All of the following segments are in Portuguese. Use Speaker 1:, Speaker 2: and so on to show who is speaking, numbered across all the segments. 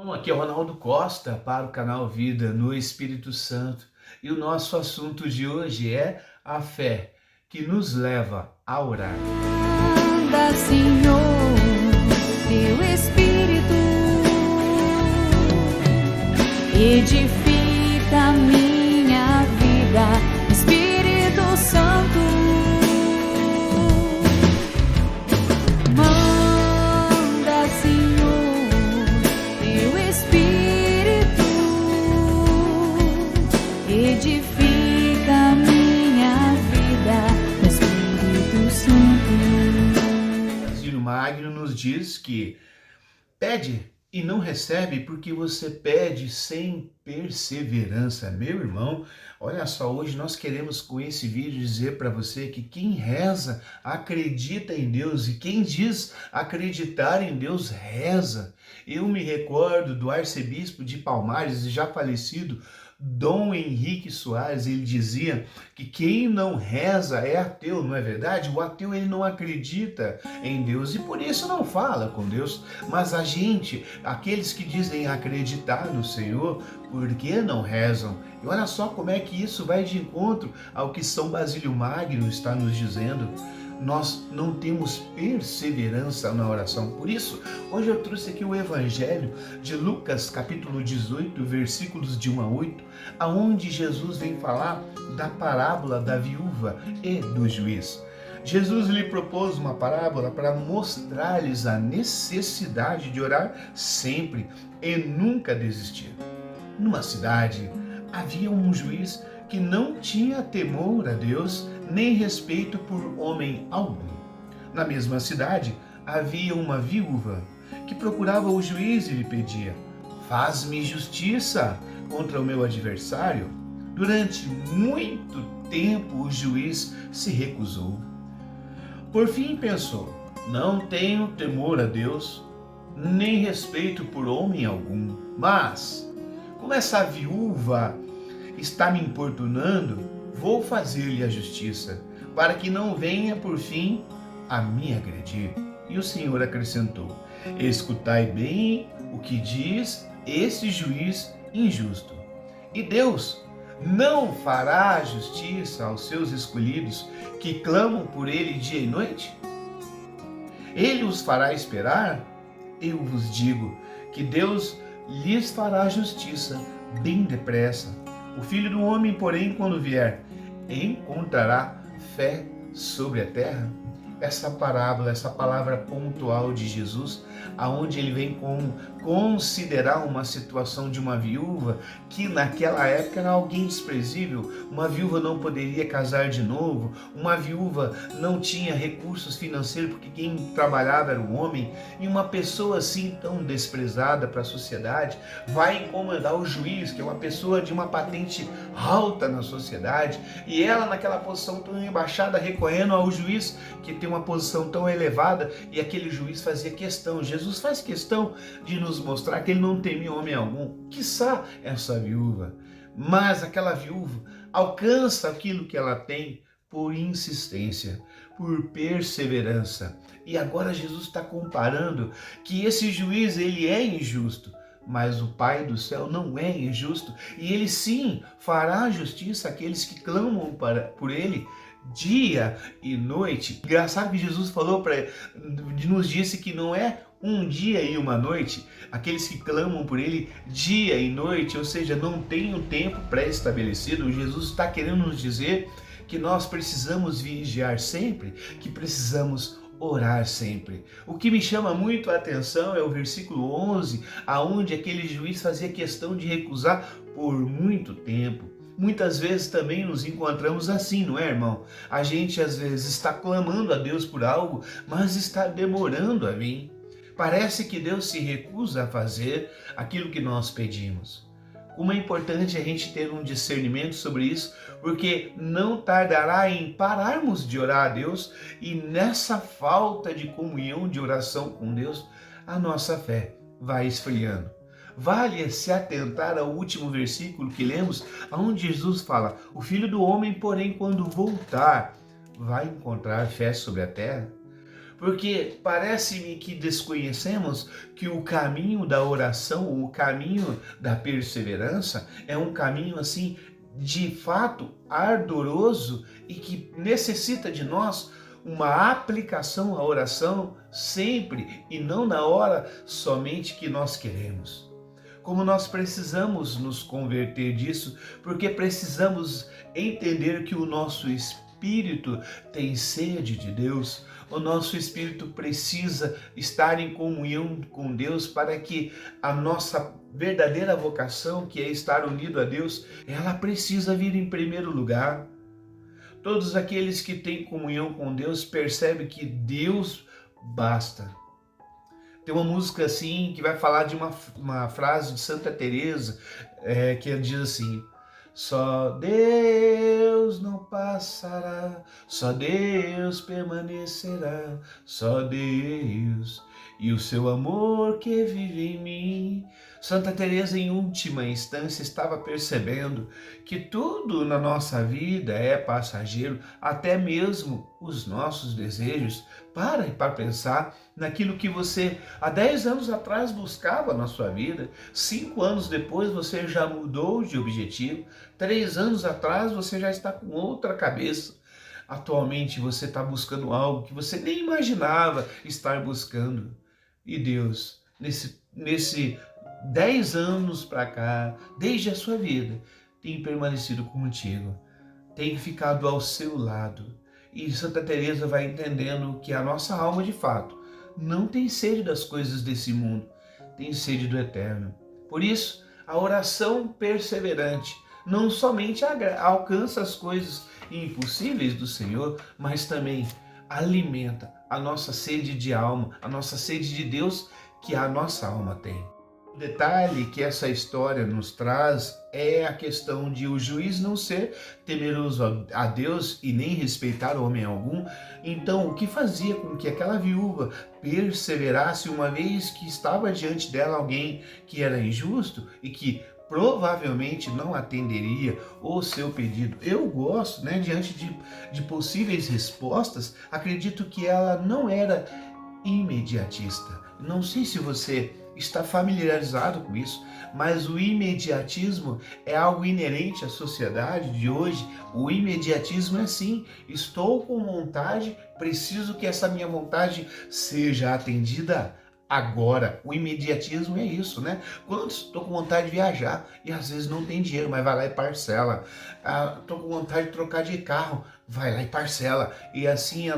Speaker 1: Bom, aqui é o Ronaldo Costa para o canal Vida no Espírito Santo e o nosso assunto de hoje é a fé que nos leva a orar.
Speaker 2: Manda, Senhor, teu Espírito edifica a minha vida, Espírito Santo. Manda, Senhor, teu Espírito edifica a minha vida, Espírito Santo.
Speaker 1: Basílio Magno nos diz que pede e não recebe porque você pede sem perseverança. Meu irmão, olha só, hoje nós queremos com esse vídeo dizer para você que quem reza acredita em Deus e quem diz acreditar em Deus reza. Eu me recordo do arcebispo de Palmares, já falecido, Dom Henrique Soares. Ele dizia que quem não reza é ateu, não é verdade? O ateu, ele não acredita em Deus e por isso não fala com Deus. Mas a gente, aqueles que dizem acreditar no Senhor, por que não rezam? E olha só como é que isso vai de encontro ao que São Basílio Magno está nos dizendo. Nós não temos perseverança na oração. Por isso, hoje eu trouxe aqui o Evangelho de Lucas, capítulo 18, versículos de 1 a 8, aonde Jesus vem falar da parábola da viúva e do juiz. Jesus lhe propôs uma parábola para mostrar-lhes a necessidade de orar sempre e nunca desistir. Numa cidade havia um juiz que não tinha temor a Deus nem respeito por homem algum. Na mesma cidade havia uma viúva que procurava o juiz e lhe pedia: faz-me justiça contra o meu adversário. Durante muito tempo o juiz se recusou. Por fim pensou: não tenho temor a Deus, nem respeito por homem algum, mas como essa viúva está me importunando, vou fazer-lhe a justiça, para que não venha por fim a me agredir. E o Senhor acrescentou: escutai bem o que diz esse juiz injusto. E Deus não fará justiça aos seus escolhidos que clamam por ele dia e noite? Ele os fará esperar? Eu vos digo que Deus lhes fará justiça bem depressa. O Filho do Homem, porém, quando vier, encontrará fé sobre a terra? Essa parábola, essa palavra pontual de Jesus, aonde ele vem considerar uma situação de uma viúva que naquela época era alguém desprezível. Uma viúva não poderia casar de novo, uma viúva não tinha recursos financeiros porque quem trabalhava era o homem, e uma pessoa assim tão desprezada para a sociedade vai incomodar o juiz, que é uma pessoa de uma patente alta na sociedade, e ela naquela posição tão rebaixada recorrendo ao juiz que tem uma posição tão elevada, e aquele juiz fazia questão, Jesus faz questão de nos mostrar que ele não temia homem algum, quiçá essa viúva, mas aquela viúva alcança aquilo que ela tem por insistência, por perseverança. E agora Jesus está comparando que esse juiz, ele é injusto, mas o Pai do céu não é injusto, e ele sim fará justiça àqueles que clamam por ele dia e noite. Engraçado que Jesus falou nos disse que não é um dia e uma noite, aqueles que clamam por ele dia e noite, ou seja, não tem um tempo pré-estabelecido. Jesus está querendo nos dizer que nós precisamos vigiar sempre, que precisamos orar sempre. O que me chama muito a atenção é o versículo 11, aonde aquele juiz fazia questão de recusar por muito tempo. Muitas vezes também nos encontramos assim, não é, irmão? A gente às vezes está clamando a Deus por algo, mas está demorando a vir. Parece que Deus se recusa a fazer aquilo que nós pedimos. Como é importante a gente ter um discernimento sobre isso, porque não tardará em pararmos de orar a Deus, e nessa falta de comunhão, de oração com Deus, a nossa fé vai esfriando. Vale se atentar ao último versículo que lemos, onde Jesus fala: o Filho do Homem, porém, quando voltar, vai encontrar fé sobre a terra? Porque parece-me que desconhecemos que o caminho da oração, o caminho da perseverança, é um caminho assim, de fato, ardoroso e que necessita de nós uma aplicação à oração sempre e não na hora somente que nós queremos. Como nós precisamos nos converter disso, porque precisamos entender que o nosso espírito tem sede de Deus, o nosso espírito precisa estar em comunhão com Deus para que a nossa verdadeira vocação, que é estar unido a Deus, ela precisa vir em primeiro lugar. Todos aqueles que têm comunhão com Deus percebem que Deus basta. Tem uma música assim que vai falar de uma frase de Santa Teresa, que diz assim: só Deus não passará, só Deus permanecerá, só Deus e o seu amor que vive em mim. Santa Teresa, em última instância, estava percebendo que tudo na nossa vida é passageiro, até mesmo os nossos desejos. Para pensar naquilo que você há 10 anos atrás buscava na sua vida, 5 anos depois você já mudou de objetivo, 3 anos atrás você já está com outra cabeça. Atualmente você está buscando algo que você nem imaginava estar buscando. E Deus, nesse 10 anos para cá, desde a sua vida, tem permanecido contigo, tem ficado ao seu lado. E Santa Teresa vai entendendo que a nossa alma, de fato, não tem sede das coisas desse mundo, tem sede do eterno. Por isso, a oração perseverante não somente alcança as coisas impossíveis do Senhor, mas também alimenta a nossa sede de alma, a nossa sede de Deus que a nossa alma tem. O detalhe que essa história nos traz é a questão de o juiz não ser temeroso a Deus e nem respeitar homem algum. Então, o que fazia com que aquela viúva perseverasse, uma vez que estava diante dela alguém que era injusto e que provavelmente não atenderia o seu pedido? Eu gosto, diante de possíveis respostas, acredito que ela não era imediatista. Não sei se você está familiarizado com isso, mas o imediatismo é algo inerente à sociedade de hoje. O imediatismo é assim: estou com vontade, preciso que essa minha vontade seja atendida agora. O imediatismo é isso, Quando estou com vontade de viajar e às vezes não tem dinheiro, mas vai lá e parcela. Estou com vontade de trocar de carro, vai lá e parcela. E assim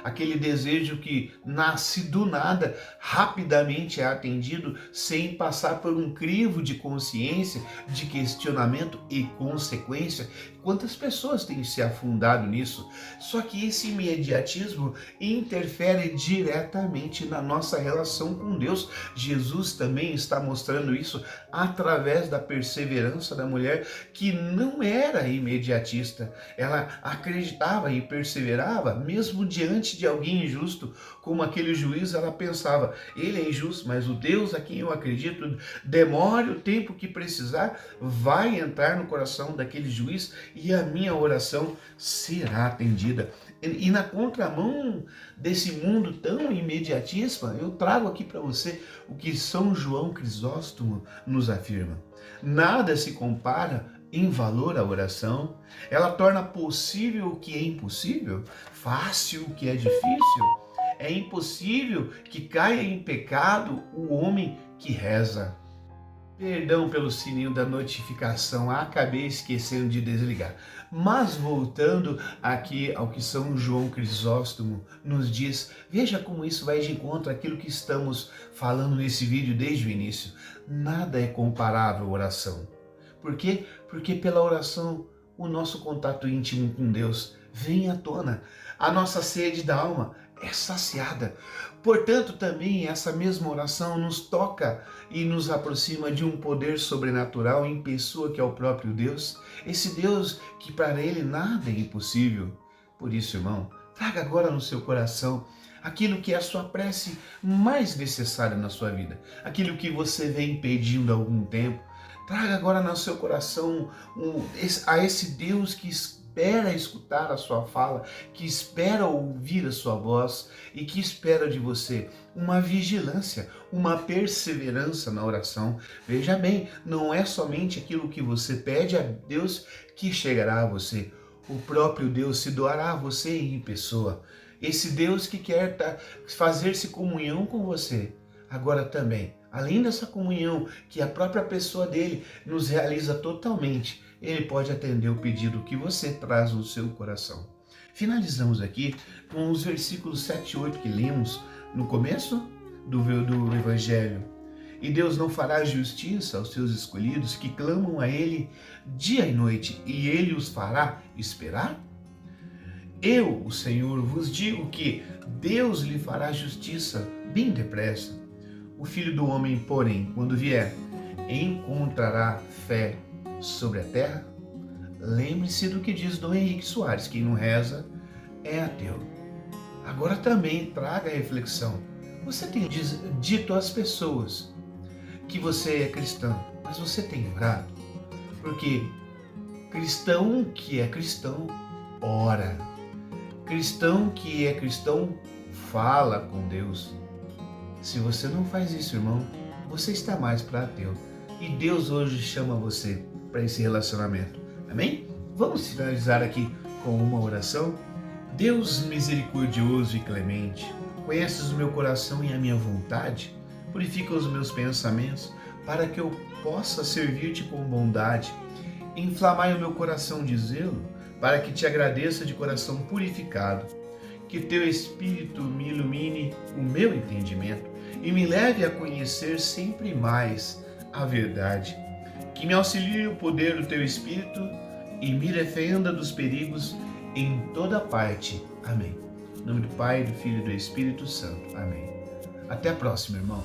Speaker 1: aquele desejo que nasce do nada, rapidamente é atendido, sem passar por um crivo de consciência, de questionamento e consequência. Quantas pessoas têm se afundado nisso? Só que esse imediatismo interfere diretamente na nossa relação com Deus. Jesus também está mostrando isso através da perseverança da mulher, que não era imediatista. Ela acreditava e perseverava, mesmo diante de alguém injusto, como aquele juiz. Ela pensava: ele é injusto, mas o Deus a quem eu acredito, demore o tempo que precisar, vai entrar no coração daquele juiz e a minha oração será atendida. E na contramão desse mundo tão imediatista, eu trago aqui para você o que São João Crisóstomo nos afirma: nada se compara em valor à oração. Ela torna possível o que é impossível, fácil o que é difícil. É impossível que caia em pecado o homem que reza. Perdão pelo sininho da notificação, acabei esquecendo de desligar. Mas voltando aqui ao que São João Crisóstomo nos diz, veja como isso vai de encontro àquilo que estamos falando nesse vídeo desde o início. Nada é comparável à oração. Por quê? Porque pela oração o nosso contato íntimo com Deus vem à tona. A nossa sede da alma é saciada. Portanto, também essa mesma oração nos toca e nos aproxima de um poder sobrenatural em pessoa, que é o próprio Deus. Esse Deus que para ele nada é impossível. Por isso, irmão, traga agora no seu coração aquilo que é a sua prece mais necessária na sua vida, aquilo que você vem pedindo há algum tempo. Traga agora no seu coração a esse Deus que espera escutar a sua fala, que espera ouvir a sua voz e que espera de você uma vigilância, uma perseverança na oração. Veja bem, não é somente aquilo que você pede a Deus que chegará a você. O próprio Deus se doará a você em pessoa. Esse Deus que quer fazer-se comunhão com você. Agora também, além dessa comunhão que a própria pessoa dele nos realiza totalmente, ele pode atender o pedido que você traz no seu coração. Finalizamos aqui com os versículos 7 e 8 que lemos no começo do Evangelho. E Deus não fará justiça aos seus escolhidos que clamam a Ele dia e noite, e Ele os fará esperar? Eu, o Senhor, vos digo que Deus lhe fará justiça bem depressa. O Filho do Homem, porém, quando vier, encontrará fé sobre a terra? Lembre-se do que diz Dom Henrique Soares: quem não reza é ateu. Agora também traga a reflexão. Você tem dito às pessoas que você é cristão, mas você tem orado? Porque cristão que é cristão, ora. Cristão que é cristão, fala com Deus. Se você não faz isso, irmão, você está mais para ateu. E Deus hoje chama você para esse relacionamento. Amém? Vamos finalizar aqui com uma oração. Deus misericordioso e clemente, conheces o meu coração e a minha vontade, purifica os meus pensamentos, para que eu possa servir-te com bondade. Inflamai o meu coração de zelo, para que te agradeça de coração purificado. Que teu Espírito me ilumine o meu entendimento e me leve a conhecer sempre mais a verdade. Que me auxilie o poder do teu Espírito e me defenda dos perigos em toda parte. Amém. Em nome do Pai, do Filho e do Espírito Santo. Amém. Até a próxima, irmão.